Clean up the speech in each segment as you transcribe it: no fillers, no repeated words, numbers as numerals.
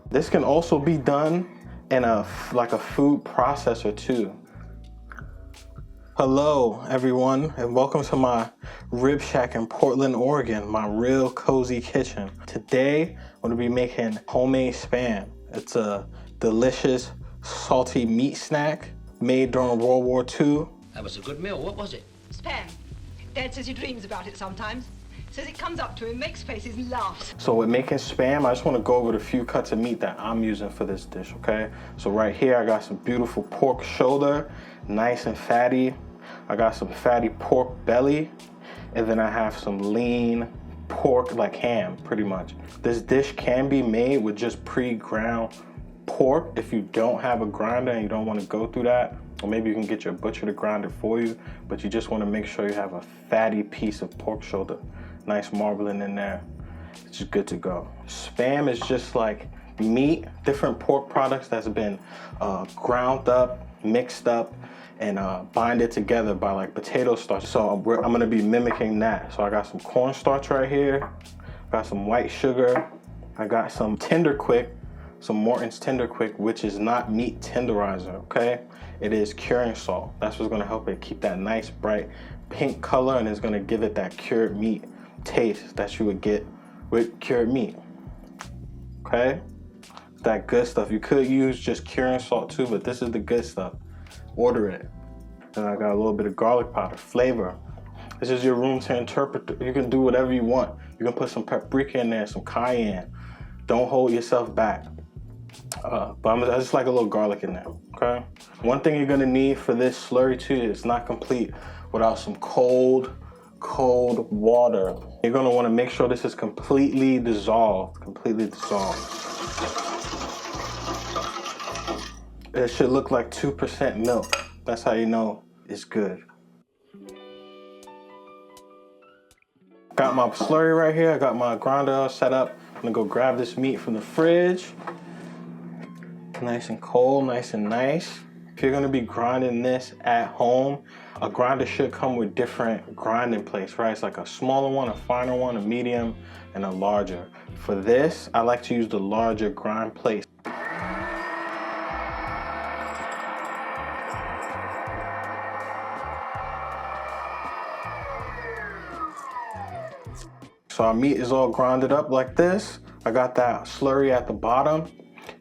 This can also be done in like a food processor too. Hello everyone, and welcome to my rib shack in Portland, Oregon, my real cozy kitchen. Today, I'm gonna be making homemade Spam. It's a delicious, salty meat snack made during World War II. That was a good meal. What was it? Spam. Dad says he dreams about it sometimes. Says it comes up to him, makes faces, and laughs. So with making Spam, I just want to go over the few cuts of meat that I'm using for this dish, okay? So right here, I got some beautiful pork shoulder, nice and fatty. I got some fatty pork belly, and then I have some lean pork, like ham, pretty much. This dish can be made with just pre-ground pork if you don't have a grinder and you don't want to go through that. Or maybe you can get your butcher to grind it for you, but you just want to make sure you have a fatty piece of pork shoulder. Nice marbling in there. It's just good to go. Spam is just like meat, different pork products that's been ground up, mixed up, and binded together by like potato starch. So I'm gonna be mimicking that. So I got some cornstarch right here, got some white sugar, I got some Tender Quick, some Morton's Tender Quick, which is not meat tenderizer, okay? It is curing salt. That's what's gonna help it keep that nice bright pink color, and it's gonna give it that cured meat taste that you would get with cured meat, okay? That good stuff. You could use just curing salt too, but this is the good stuff. Order it. And I got a little bit of garlic powder, flavor. This is your room to interpret. You can do whatever you want. You can put some paprika in there, some cayenne. Don't hold yourself back. But I just like a little garlic in there, okay? One thing you're gonna need for this slurry too, it's not complete without some cold water. You're gonna wanna make sure this is completely dissolved, It should look like 2% milk. That's how you know it's good. Got my slurry right here. I got my grinder set up. I'm gonna go grab this meat from the fridge. Nice and cold, nice and nice. If you're gonna be grinding this at home, a grinder should come with different grinding plates, right? It's like a smaller one, a finer one, a medium, and a larger. For this, I like to use the larger grind plate. So our meat is all grinded up like this. I got that slurry at the bottom.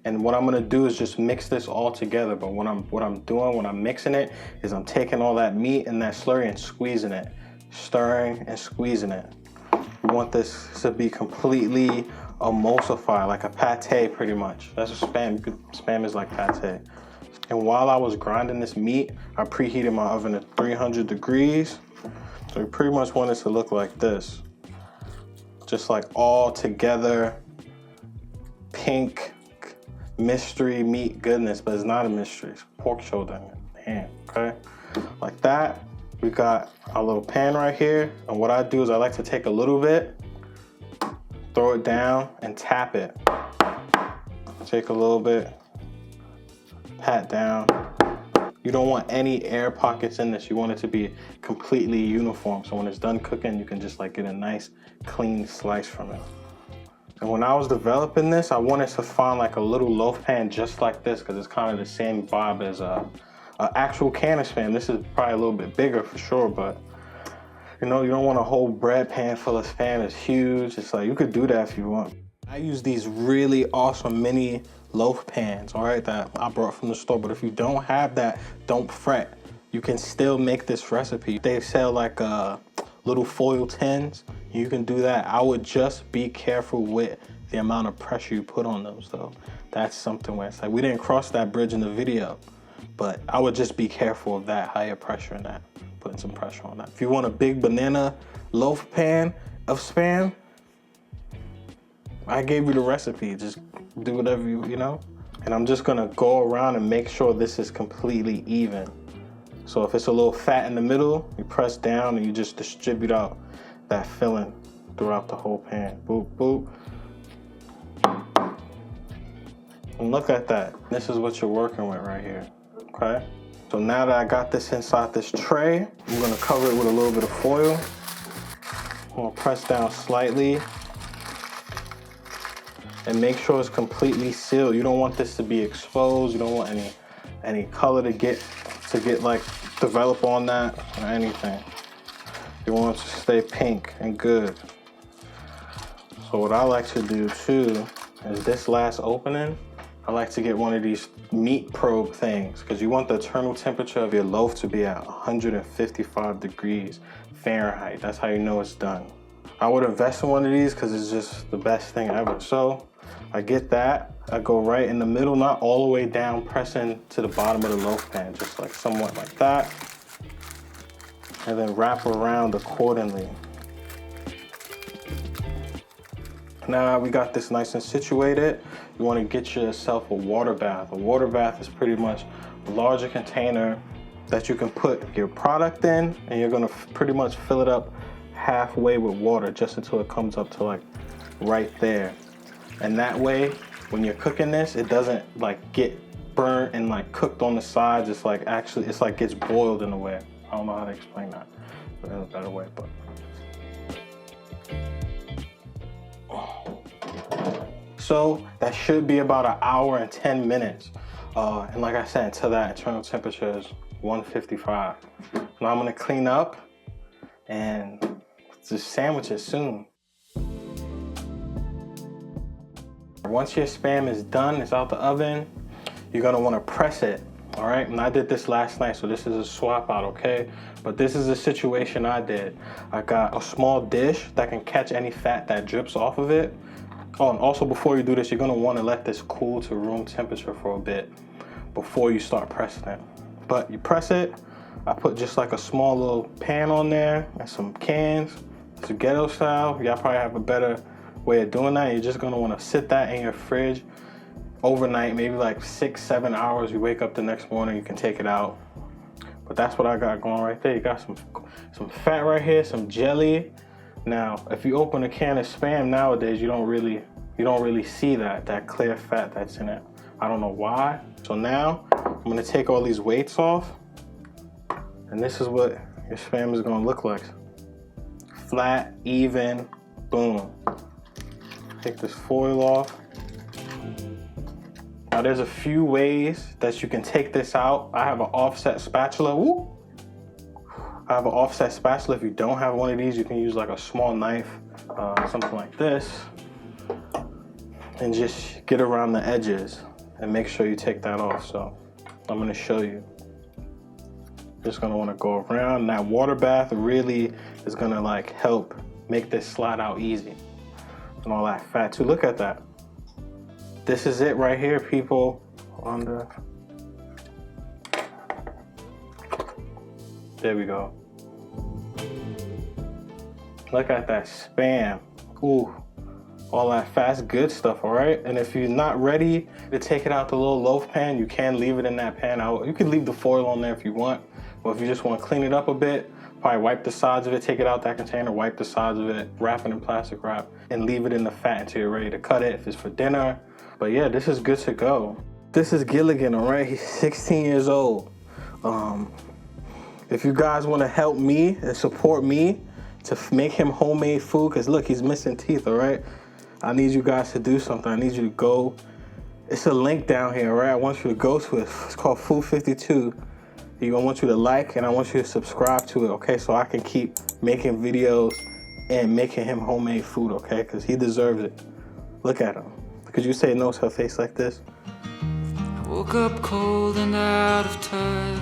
And what I'm gonna do is just mix this all together. But what I'm doing when I'm mixing it is I'm taking all that meat and that slurry and squeezing it, stirring and squeezing it. We want this to be completely emulsified, like a pate pretty much. That's what Spam is like pate. And while I was grinding this meat, I preheated my oven at 300 degrees. So we pretty much want it to look like this. Just like all together, pink, mystery meat goodness, but it's not a mystery. It's pork shoulder and ham, okay? Like that. We got our little pan right here. And what I do is I like to take a little bit, throw it down and tap it. Take a little bit, pat down. You don't want any air pockets in this. You want it to be completely uniform. So when it's done cooking, you can just like get a nice clean slice from it. And when I was developing this, I wanted to find like a little loaf pan just like this because it's kind of the same vibe as a actual can of Spam. This is probably a little bit bigger for sure, but you know, you don't want a whole bread pan full of Spam. It's huge. It's like, you could do that if you want. I use these really awesome mini loaf pans, all right, that I brought from the store. But if you don't have that, don't fret. You can still make this recipe. They sell like little foil tins. You can do that. I would just be careful with the amount of pressure you put on those though. That's something where it's like, we didn't cross that bridge in the video, but I would just be careful of that higher pressure and that, putting some pressure on that. If you want a big banana loaf pan of Spam, I gave you the recipe. Just do whatever you know. And I'm just gonna go around and make sure this is completely even. So if it's a little fat in the middle, you press down and you just distribute out that filling throughout the whole pan. Boop, boop. And look at that. This is what you're working with right here, okay? So now that I got this inside this tray, I'm gonna cover it with a little bit of foil. I'm gonna press down slightly. and make sure it's completely sealed. You don't want this to be exposed. You don't want any color to get like develop on that or anything. You want it to stay pink and good. So what I like to do too is this last opening, I like to get one of these meat probe things, because you want the internal temperature of your loaf to be at 155 degrees Fahrenheit. That's how you know it's done. I would invest in one of these because it's just the best thing ever. So I get that, I go right in the middle, not all the way down, pressing to the bottom of the loaf pan, just like somewhat like that. And then wrap around accordingly. Now we got this nice and situated. You want to get yourself a water bath. A water bath is pretty much a larger container that you can put your product in, and you're gonna pretty much fill it up halfway with water just until it comes up to like right there. And that way, when you're cooking this, it doesn't like get burnt and like cooked on the sides. It's like actually, it's like gets boiled in a way. I don't know how to explain that in a better way, but. So that should be about 1 hour and 10 minutes. And like I said, until that internal temperature is 155. Now I'm gonna clean up and the sandwiches soon. Once your Spam is done, it's out the oven, you're gonna wanna press it, all right? And I did this last night, so this is a swap out, okay? But this is a situation I did. I got a small dish that can catch any fat that drips off of it. Oh, and also before you do this, you're gonna wanna let this cool to room temperature for a bit before you start pressing it. But you press it, I put just like a small little pan on there and some cans. It's a ghetto style. Y'all probably have a better way of doing that. You're just gonna wanna sit that in your fridge overnight, maybe like 6-7 hours. You wake up the next morning, you can take it out. But that's what I got going right there. You got some fat right here, some jelly. Now, if you open a can of Spam nowadays, you don't really see that clear fat that's in it. I don't know why. So now I'm gonna take all these weights off, and this is what your Spam is gonna look like. Flat, even, boom. Take this foil off. Now there's a few ways that you can take this out. I have an offset spatula. Woo! I have an offset spatula. If you don't have one of these, you can use like a small knife, something like this, and just get around the edges and make sure you take that off. So I'm gonna show you. Just gonna wanna go around. That water bath really is gonna like help make this slide out easy. And all that fat too, look at that. This is it right here, people. There we go. Look at that Spam. Ooh, all that fast, good stuff, all right? And if you're not ready to take it out the little loaf pan, you can leave it in that pan. You can leave the foil on there if you want, but if you just want to clean it up a bit, probably wipe the sides of it, take it out that container, wipe the sides of it, wrap it in plastic wrap, and leave it in the fat until you're ready to cut it if it's for dinner. But yeah, this is good to go. This is Gilligan, all right? He's 16 years old. If you guys want to help me and support me to make him homemade food, because look, he's missing teeth, all right? I need you guys to do something. I need you to go. It's a link down here, all right? I want you to go to it. It's called Food 52. I want you to like and I want you to subscribe to it, okay? So I can keep making videos and making him homemade food, okay? Because he deserves it. Look at him. Could you say no to a face like this? I woke up cold and out of touch.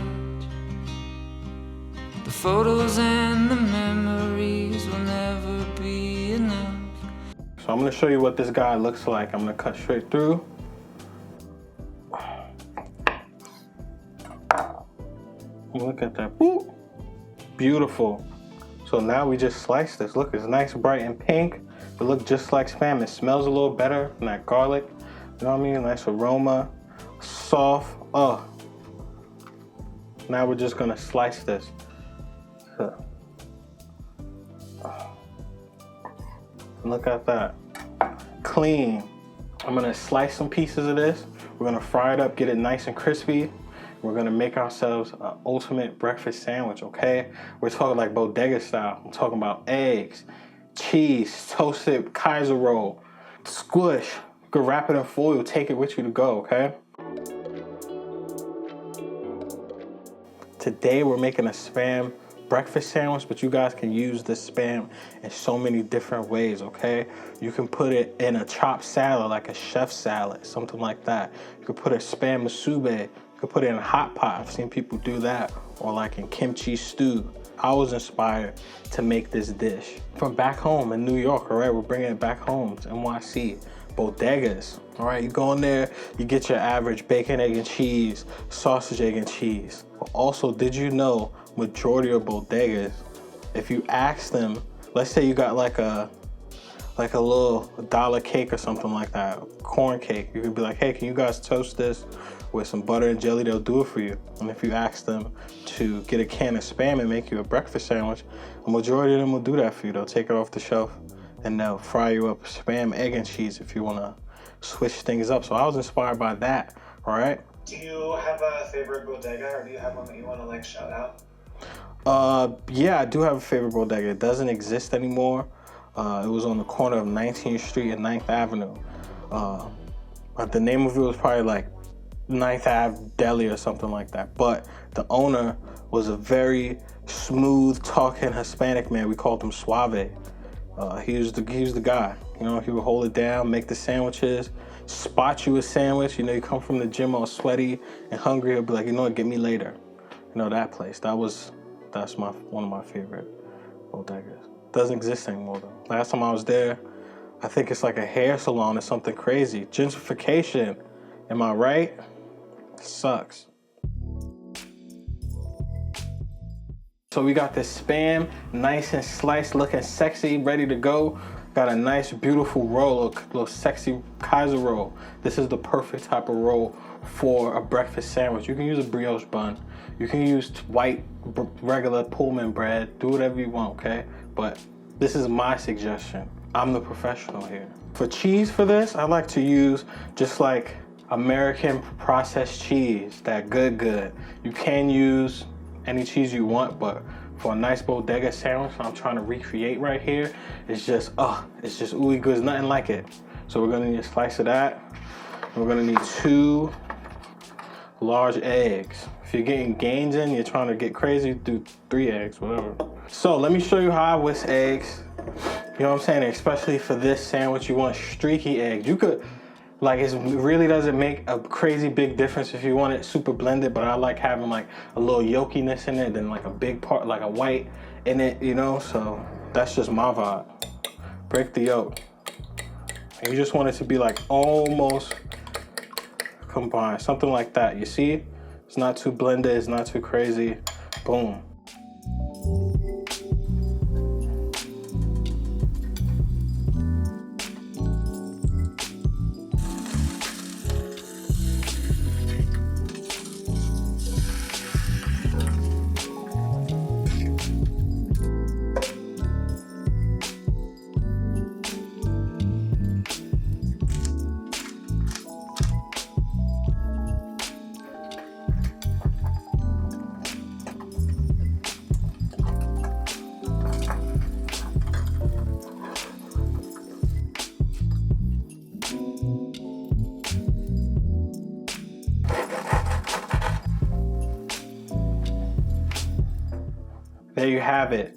The photos and the memories will never be enough. So I'm gonna show you what this guy looks like. I'm gonna cut straight through. Look at that, boop. Beautiful. So now we just slice this. Look, it's nice, bright and pink. It looks just like Spam. It smells a little better than that garlic. You know what I mean? Nice aroma, soft. Oh. Now we're just gonna slice this. Look at that, clean. I'm gonna slice some pieces of this. We're gonna fry it up, get it nice and crispy. We're gonna make ourselves an ultimate breakfast sandwich, okay? We're talking like bodega style. I'm talking about eggs, cheese, toasted Kaiser roll, squish, could wrap it in foil, take it with you to go, okay? Today we're making a Spam breakfast sandwich, but you guys can use this Spam in so many different ways, okay? You can put it in a chopped salad, like a chef salad, something like that. You could put a Spam musubi. You could put it in a hot pot. I've seen people do that, or like in kimchi stew. I was inspired to make this dish from back home in New York, all right? We're bringing it back home to NYC. Bodegas, all right? You go in there, you get your average bacon, egg, and cheese, sausage, egg, and cheese. But also, did you know majority of bodegas, if you ask them, let's say you got like a little dollar cake or something like that, corn cake, you could be like, hey, can you guys toast this with some butter and jelly? They'll do it for you. And if you ask them to get a can of Spam and make you a breakfast sandwich, a majority of them will do that for you. They'll take it off the shelf and they'll fry you up Spam, egg, and cheese if you want to switch things up. So I was inspired by that, all right? Do you have a favorite bodega, or do you have one that you want to like shout out? Yeah, I do have a favorite bodega. It doesn't exist anymore. It was on the corner of 19th Street and 9th Avenue. The name of it was probably like 9th Ave Deli or something like that. But the owner was a very smooth talking Hispanic man. We called him Suave. He was the guy. You know, he would hold it down, make the sandwiches, spot you a sandwich. You know, you come from the gym all sweaty and hungry. He'll be like, you know what, get me later. You know, that place. That's one of my favorite bodegas. Doesn't exist anymore though. Last time I was there, I think it's like a hair salon or something crazy. Gentrification, am I right? Sucks. So we got this Spam, nice and sliced, looking sexy, ready to go. Got a nice, beautiful roll, a little sexy Kaiser roll. This is the perfect type of roll for a breakfast sandwich. You can use a brioche bun. You can use white, regular Pullman bread. Do whatever you want, okay? But this is my suggestion. I'm the professional here. For cheese for this, I like to use just like American processed cheese, that good. You can use any cheese you want, but for a nice bodega sandwich I'm trying to recreate right here, it's just ooey good. There's nothing like it. So we're gonna need a slice of that. We're gonna need 2 large eggs. If you're getting gains in, you're trying to get crazy, do 3 eggs, whatever. So let me show you how I whisk eggs. You know what I'm saying? Especially for this sandwich, you want streaky eggs. You could, like, it really doesn't make a crazy big difference if you want it super blended, but I like having like a little yolkiness in it, then like a big part, like a white in it, you know? So that's just my vibe. Break the yolk. And you just want it to be like almost combined, something like that. You see? It's not too blended, it's not too crazy. Boom. There you have it.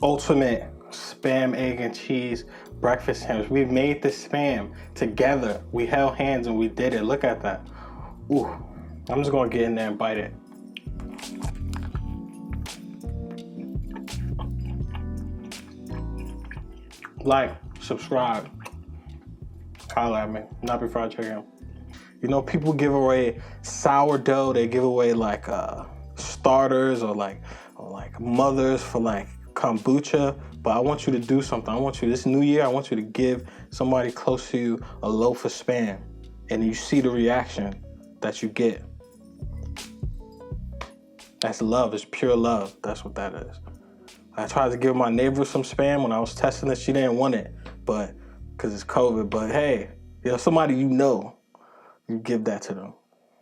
Ultimate Spam, egg, and cheese breakfast sandwich. We made the Spam together. We held hands and we did it. Look at that. Ooh, I'm just gonna get in there and bite it. Like, subscribe, holla at me. Nappy Fried Chicken. You know, people give away sourdough. They give away like starters or like mothers for like kombucha. But I want you to do something. I want you, this new year, I want you to give somebody close to you a loaf of Spam, and you see the reaction that you get. That's love. It's pure love. That's what that is. I tried to give my neighbor some Spam when I was testing it. She didn't want it, but because it's COVID. But hey, you know, somebody you know, you give that to them.